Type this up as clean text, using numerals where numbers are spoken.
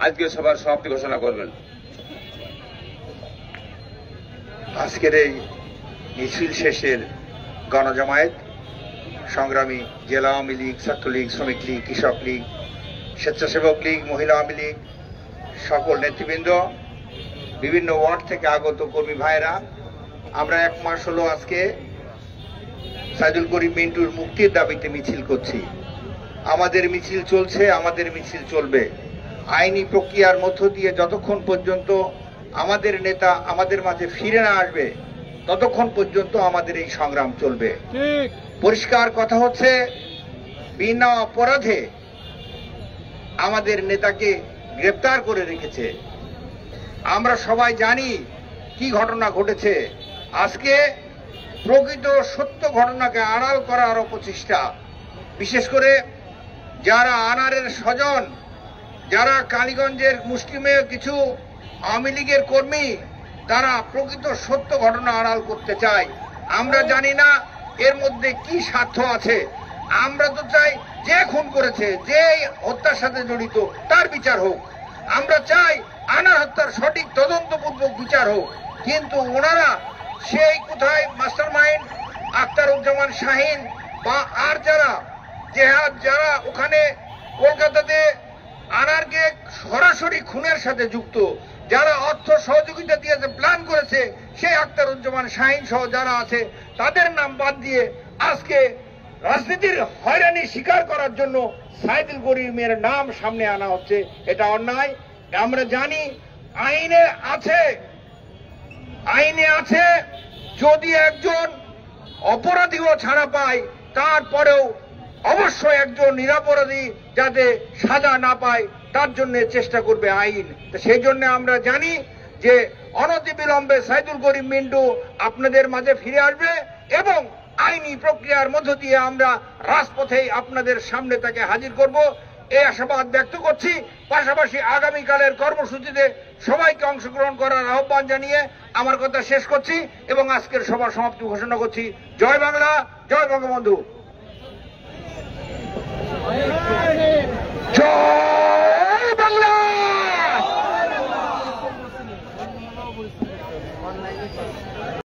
আজকে সভার সমাপ্তি ঘোষণা করবেন। আজকের এই মিছিল শেষের গণজামায়াত সংগ্রামী জেলা আওয়ামী লীগ, ছাত্রলীগ, শ্রমিক লীগ, কৃষক লীগ, স্বেচ্ছাসেবক লীগ, মহিলা আওয়ামী লীগ, সকল নেতৃবৃন্দ, বিভিন্ন ওয়ার্ড থেকে আগত কর্মী ভাইয়েরা, আমরা 1 মাস হলো আজকে সাইদুল করিম মিন্টুর মুক্তির দাবিতে মিছিল করছি। আমাদের মিছিল চলছে, আমাদের মিছিল চলবে। আইনি প্রক্রিয়ার মধ্য দিয়ে যতক্ষণ পর্যন্ত আমাদের নেতা আমাদের মাঝে ফিরে না আসবে ততক্ষণ পর্যন্ত আমাদের এই সংগ্রাম চলবে। পরিষ্কার কথা হচ্ছে, বিনা অপরাধে আমাদের নেতাকে গ্রেপ্তার করে রেখেছে। আমরা সবাই জানি কি ঘটনা ঘটেছে। আজকে প্রকৃত সত্য ঘটনাকে আড়াল করার অপচেষ্টা, বিশেষ করে যারা আনারের স্বজন, যারা কালীগঞ্জের মুসলিমের কিছু আওয়ামী লীগের কর্মী, তারা প্রকৃত সত্য ঘটনা আড়াল করতে চায়। আমরা জানি না এর মধ্যে কি স্বার্থ আছে। আমরা তো চাই যে খুন করেছে, যে হত্যার সাথে জড়িত, তার বিচার হোক। আমরা চাই আনার হত্যার সঠিক তদন্তপূর্বক বিচার হোক। কিন্তু ওনারা সেই কোথায় মাস্টারমাইন্ড আখতারুজ্জামান শাহিন বা আর যারা ওখানে কলকাতাতে আনারকে সরাসরি খুনের সাথে যুক্ত, যারা অর্থ সহযোগিতা দিয়েছে, প্ল্যান করেছে, সেই আখতারুজ্জামান শাহিন সহ যারা আছে তাদের নাম বাদ দিয়ে আজকে রাজনীতির হয়রানি স্বীকার করার জন্য সাইদুল করিমের নাম সামনে আনা হচ্ছে। এটা অন্যায়। আমরা জানি আইনে আছে যদি একজন অপরাধীও ছাড়া পায়, তারপরেও অবশ্যই একজন নিরপরাধী যাতে সাজা না পায় তার জন্য চেষ্টা করবে আইন। সেই জন্য আমরা জানি যে অনতিবিলম্বে সাইদুল করিম মিন্টু আপনাদের মাঝে ফিরে আসবে এবং আইনি প্রক্রিয়ার মধ্য দিয়ে আমরা রাজপথেই আপনাদের সামনে তাকে হাজির করব, এই আশাবাদ ব্যক্ত করছি। পাশাপাশি আগামীকালের কর্মসূচিতে সবাইকে অংশগ্রহণ করার আহ্বান জানিয়ে আমার কথা শেষ করছি এবং আজকের সভা সমাপ্তি ঘোষণা করছি। জয় বাংলা, জয় বঙ্গবন্ধু।